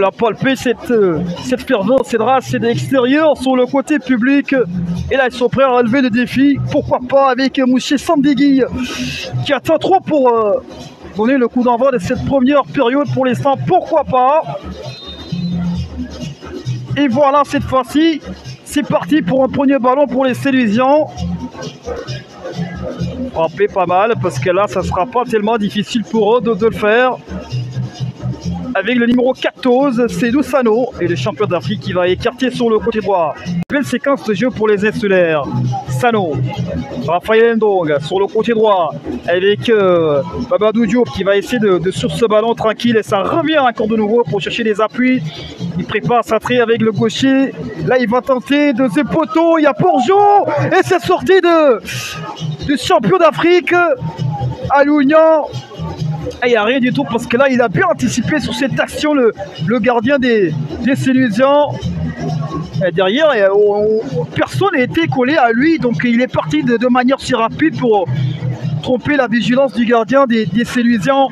l'a palpé cette ferveur, cette race, c'est de l'extérieur sur le côté public. Et là, ils sont prêts à relever le défi. Pourquoi pas avec Mouché Sandegui qui attend trop pour donner le coup d'envoi de cette première période pour l'instant. Pourquoi pas? Et voilà, cette fois-ci, c'est parti pour un premier ballon pour les Sélusiens. Frappé pas mal parce que là, ça sera pas tellement difficile pour eux de le faire. Avec le numéro 14, c'est Doussano et le champion d'Afrique qui va écarter sur le côté droit. Belle séquence de jeu pour les insulaires. Sano, Raphaël Ndong sur le côté droit avec Babadou Diop qui va essayer de sur ce ballon tranquille et ça revient encore de nouveau pour chercher des appuis. Il prépare sa trait avec le gaucher. Là, il va tenter de ses poteaux. Il y a Porjo et c'est sorti du champion d'Afrique à Lougnan. Il n'y a rien du tout parce que là il a bien anticipé sur cette action le gardien des Sélusiens. Derrière personne n'a été collé à lui, donc il est parti de manière si rapide pour tromper la vigilance du gardien des Sélusiens.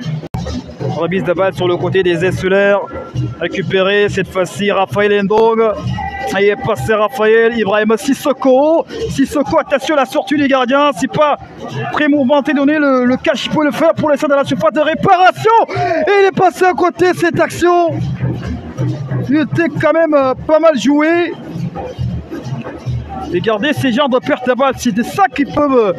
Remise de balle sur le côté des insulaires, récupéré cette fois-ci Raphaël Ndong. Il est passé Raphaël, Ibrahim Sissoko, attention à la sortie du gardien, c'est pas très mouvementé, donner le cash, il peut le faire pour laisser dans la surface de réparation. Et il est passé à côté cette action. Il était quand même pas mal joué. Et garder ces genres de perte de balle, c'est ça qui peuvent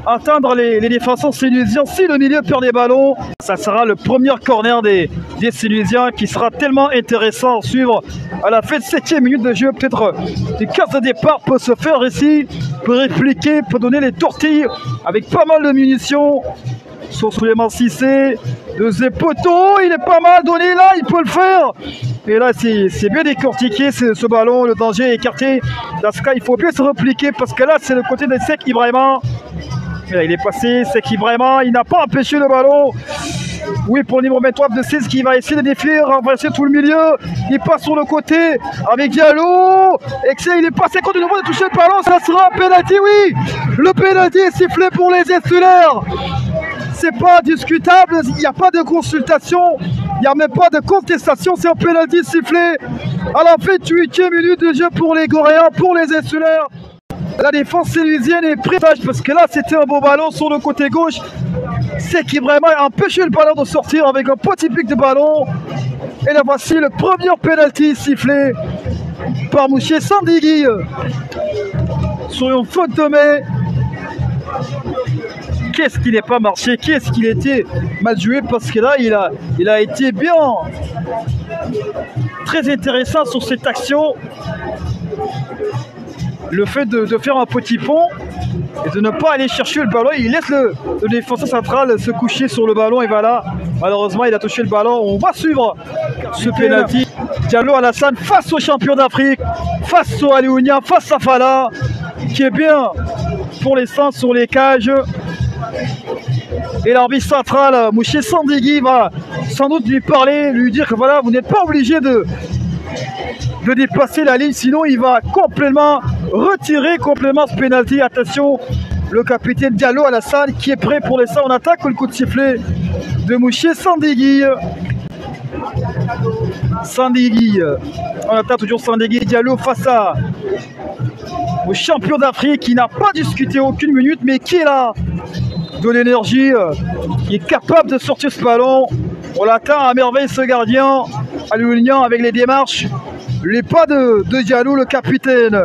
atteindre les défenseurs sélusiens si le milieu perd des ballons. Ça sera le premier corner des Sélusiens qui sera tellement intéressant à suivre à la fin de 7e minute de jeu. Peut-être des cases de départ peuvent se faire ici, peut répliquer, peut donner les tortilles avec pas mal de munitions. Sur Souleymane Cissé, deuxième poteau, il est pas mal donné là, il peut le faire. Et là, c'est bien décortiqué ce ballon, le danger est écarté. Dans ce cas, il faut bien se repliquer parce que là, c'est le côté de Sek Ibrahima. Là, il est passé, Sek Ibrahima, il n'a pas empêché le ballon. Oui, pour le numéro 23 de 16 qui va essayer de défier, renverser tout le milieu. Il passe sur le côté avec Diallo. Excellent, il est passé contre de nouveau de toucher le ballon. Ça sera un pénalty, oui. Le pénalty est sifflé pour les insulaires. C'est pas discutable, il n'y a pas de consultation, il n'y a même pas de contestation, c'est un pénalty sifflé à la 28e minute de jeu pour les Goréens, pour les insulaires. La défense sélusienne est prête parce que là c'était un beau ballon sur le côté gauche. C'est qui vraiment a empêché le ballon de sortir avec un petit pic de ballon. Et là voici le premier pénalty sifflé par Mouché Sandegui sur une faute de main. Qu'est-ce qui n'est pas marché? Qu'est-ce qu'il était mal joué? Parce que là, il a été bien, très intéressant sur cette action. Le fait de faire un petit pont et de ne pas aller chercher le ballon, il laisse le défenseur central se coucher sur le ballon et voilà. Malheureusement, il a touché le ballon. On va suivre ce pénalty. Diallo Alassane face au champion d'Afrique, face au Aléounia, face à Fala, qui est bien pour l'instant sur les cages. Et l'arbitre central, Mouché Sandegui, va sans doute lui parler, lui dire que voilà, vous n'êtes pas obligé de dépasser la ligne, sinon il va complètement retirer ce pénalty. Attention, le capitaine Diallo Alassane qui est prêt pour l'instant. On attaque le coup de sifflet de Mouché Sandegui. On attaque toujours Sandegui. Diallo face au champion d'Afrique qui n'a pas discuté aucune minute, mais qui est là, de l'énergie, qui est capable de sortir ce ballon. On l'attend à merveille ce gardien à Lougnan avec les démarches, les pas de Diallo, le capitaine.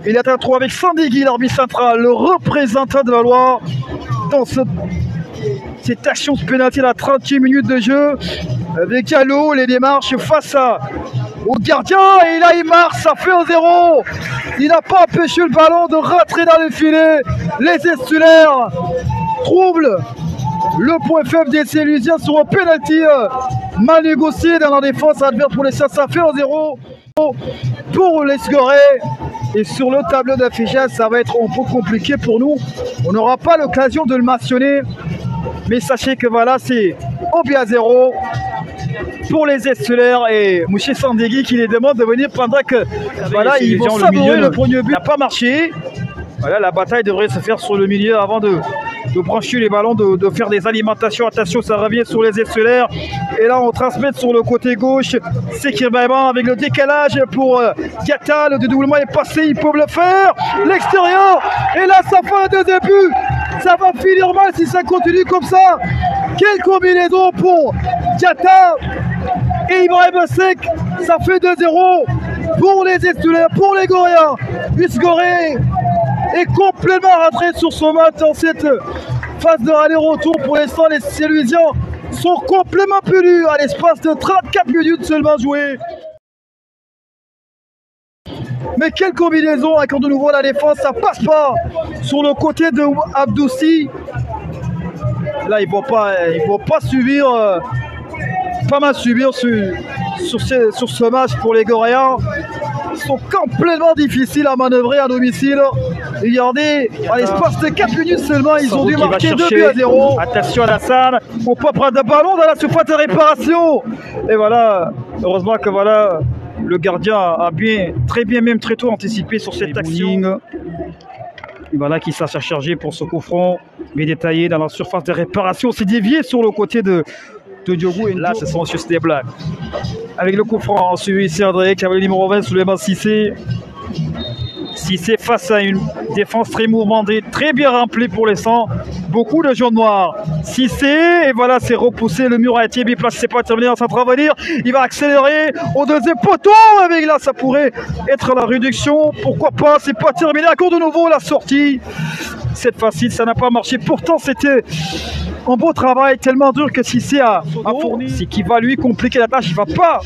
Il est à 3 avec Sandegui, l'arbitre central, le représentant de la loi dans cette action de pénalty à la 30e minute de jeu. Avec Diallo, les démarches face au gardien, et là il marque, ça fait 1-0. Il n'a pas empêché le ballon de rentrer dans le filet. Les insulaires troublent le point faible des Sélusiens sur un pénalty mal négocié dans la défense adverse pour les ça fait 1-0 pour les Gorées. Et sur le tableau d'affichage, ça va être un peu compliqué pour nous. On n'aura pas l'occasion de le mentionner, mais sachez que voilà, c'est au bien 0 pour les insulaires et Mouché Sandegui qui les demande de venir pendant que voilà, ils vont savourer le premier but. Il n'a pas marché. Voilà, la bataille devrait se faire sur le milieu avant de de brancher les ballons, de faire des alimentations. Attention, ça revient sur les SLR. Et là, on transmet sur le côté gauche. C'est Kirbaïman avec le décalage pour Diatta. Le dédoublement est passé, ils peuvent le faire. L'extérieur. Et là, ça fait un deuxième but. Ça va finir mal si ça continue comme ça. Quelle combinaison pour Diatta et Ibrahim Sek. Ça fait 2-0 pour les SLR, pour les Goréens. Usgoré est complètement rentré sur son match dans cette phase de aller-retour. Pour l'instant, les Séluisiens sont complètement perdus à l'espace de 34 minutes seulement jouées. Mais quelle combinaison, encore de nouveau la défense, ça passe pas sur le côté de Abdoussi. Là, ils vont pas subir, pas mal subir sur ce match pour les Goréens. Ils sont complètement difficiles à manœuvrer à domicile. Regardez, à l'espace de 4 minutes seulement, ils ont dû marquer 2-0. Attention à Alassane, faut pas prendre de ballon dans la surface de réparation. Et voilà, heureusement que voilà, le gardien a très bien, même très tôt anticipé sur cette action. Et voilà qui s'est chargé pour ce coup franc, bien détaillé dans la surface de réparation. C'est dévié sur le côté de Diogo. Et là, ce sont juste des blagues. Avec le coup franc, suivi ici André, avec le numéro 20 sous les mains Cissé. Cissé face à une défense très mouvementée, très bien remplie pour l'instant. Beaucoup de jaunes noirs. Cissé, et voilà, c'est repoussé. Le mur a été bien placé, c'est pas terminé en centre à venir. Il va accélérer au deuxième poteau. Avec là, ça pourrait être la réduction. Pourquoi pas, c'est pas terminé. Encore de nouveau la sortie. Cette fois-ci, ça n'a pas marché. Pourtant, c'était un beau travail, tellement dur que Cissé a fourni. C'est qui va lui compliquer la tâche. Il va pas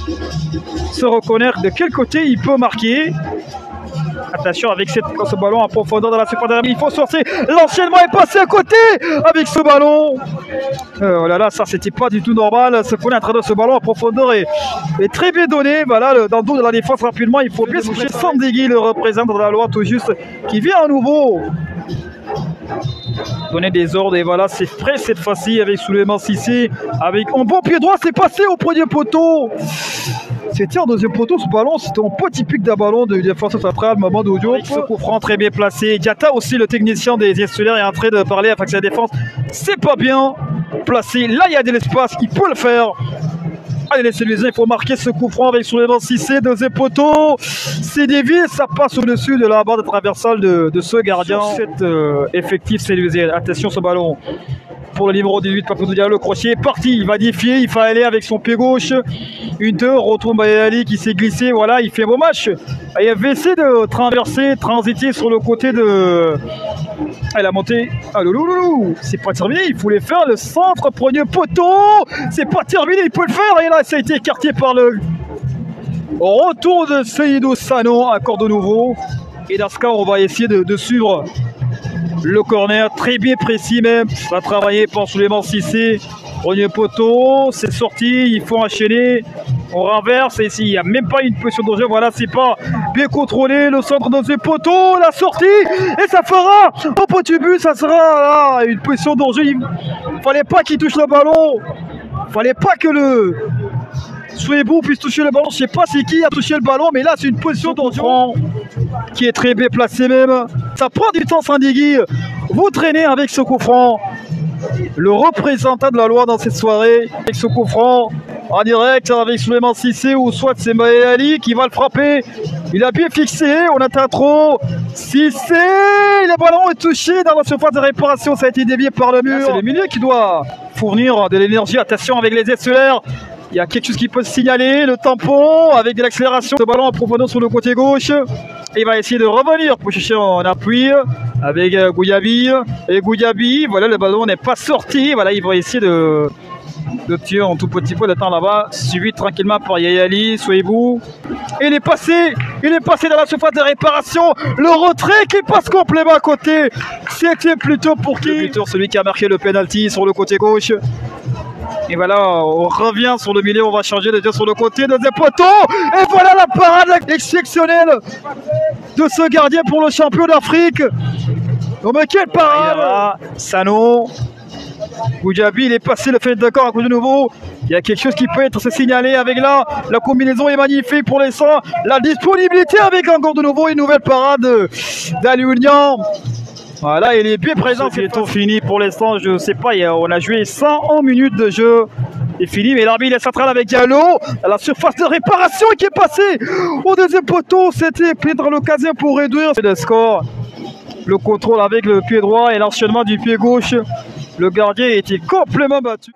se reconnaître de quel côté il peut marquer. Attention avec ce ballon en profondeur dans la surface de la. Il faut sortir. L'enchaînement est passé à côté avec ce ballon. Oh là là, ça c'était pas du tout normal. Ce qu'on est en train de ce ballon en profondeur est très bien donné. Voilà, dans le dos de la défense rapidement. Il faut bien se coucher. Sandegui le représente dans la loi tout juste, qui vient à nouveau donner des ordres. Et voilà, c'est frais cette fois-ci avec Souleymane Cissé. Avec un bon pied droit, c'est passé au premier poteau. C'était en deuxième poteau ce ballon, c'était un peu typique d'un ballon de défense centrale, moment d'audio. Ce coup franc très bien placé. Diatta aussi, le technicien des SLR, est en train de parler avec sa défense. C'est pas bien placé. Là, il y a de l'espace, il peut le faire. Allez, les Séluisiens, il faut marquer ce coup franc avec Souleymane Cissé, deuxième poteau. C'est dévié, ça passe au-dessus de la barre de traversale de ce gardien. Cet effectif Sélusien. Attention ce ballon. Pour le numéro 18, Papou Diallo, le crochet est parti, il va défier, il va aller avec son pied gauche. Une 2, retourne Bayali qui s'est glissé, voilà, il fait un beau match. Il va essayer de transiter sur le côté de... Elle a monté, ah louloulou, c'est pas terminé, il voulait faire le centre, premier poteau, c'est pas terminé, il peut le faire, et là ça a été écarté par le retour de Seydou Sano, encore de nouveau. Et dans ce cas, on va essayer de suivre le corner, très bien précis même. Ça va travailler par Souleymane Cissé. Premier poteau, c'est sorti, il faut enchaîner. On renverse et ici, il n'y a même pas une position de jeu. Voilà, c'est pas bien contrôlé. Le centre dans ce poteau, la sortie. Et ça fera au petit but, ça sera là, une position de jeu. Il ne fallait pas qu'il touche le ballon. Il ne fallait pas que le Souébou puisse toucher le ballon. Je ne sais pas c'est qui a touché le ballon, mais là, c'est une position de jeu qui est très bien placée même. Ça prend du temps, Sandegui. Vous traînez avec ce coup franc. Le représentant de la loi dans cette soirée, avec ce coup franc en direct avec Souleymane Cissé, ou soit c'est Ali qui va le frapper. Il a bien fixé, on attend trop. Cissé, le ballon est touché dans la surface de réparation, ça a été dévié par le mur. C'est le milieu qui doit fournir de l'énergie. Attention avec les SLR. Il y a quelque chose qui peut se signaler, le tampon avec de l'accélération. Ce ballon en profondeur sur le côté gauche. Et il va essayer de revenir pour chercher en appui avec Gouyabi. Et Gouyabi, voilà, le ballon n'est pas sorti. Voilà, il va essayer de tuer en tout petit peu de temps là-bas. Suivi tranquillement par Yayali, Souébou. Et il est passé dans la surface de réparation. Le retrait qui passe complètement à côté. C'était plutôt pour qui? Le buteur, celui qui a marqué le penalty sur le côté gauche. Et voilà, on revient sur le milieu, on va changer de dire sur le côté, deuxième poteau. Et voilà la parade exceptionnelle de ce gardien pour le champion d'Afrique. Oh mais quelle parade! Sano, Goudiaby, il est passé le fait d'accord à cause de nouveau. Il y a quelque chose qui peut être signalé avec là. La combinaison est magnifique pour l'instant. La disponibilité avec encore de nouveau une nouvelle parade d'Alioulian. Voilà, il est bien présent. C'est bientôt fini pour l'instant. Je ne sais pas, on a joué 101 minutes de jeu. C'est fini, mais l'arbitre est central avec Diallo à la surface de réparation qui est passé au deuxième poteau. C'était peut-être l'occasion pour réduire le score. Le contrôle avec le pied droit et l'enchaînement du pied gauche. Le gardien était complètement battu.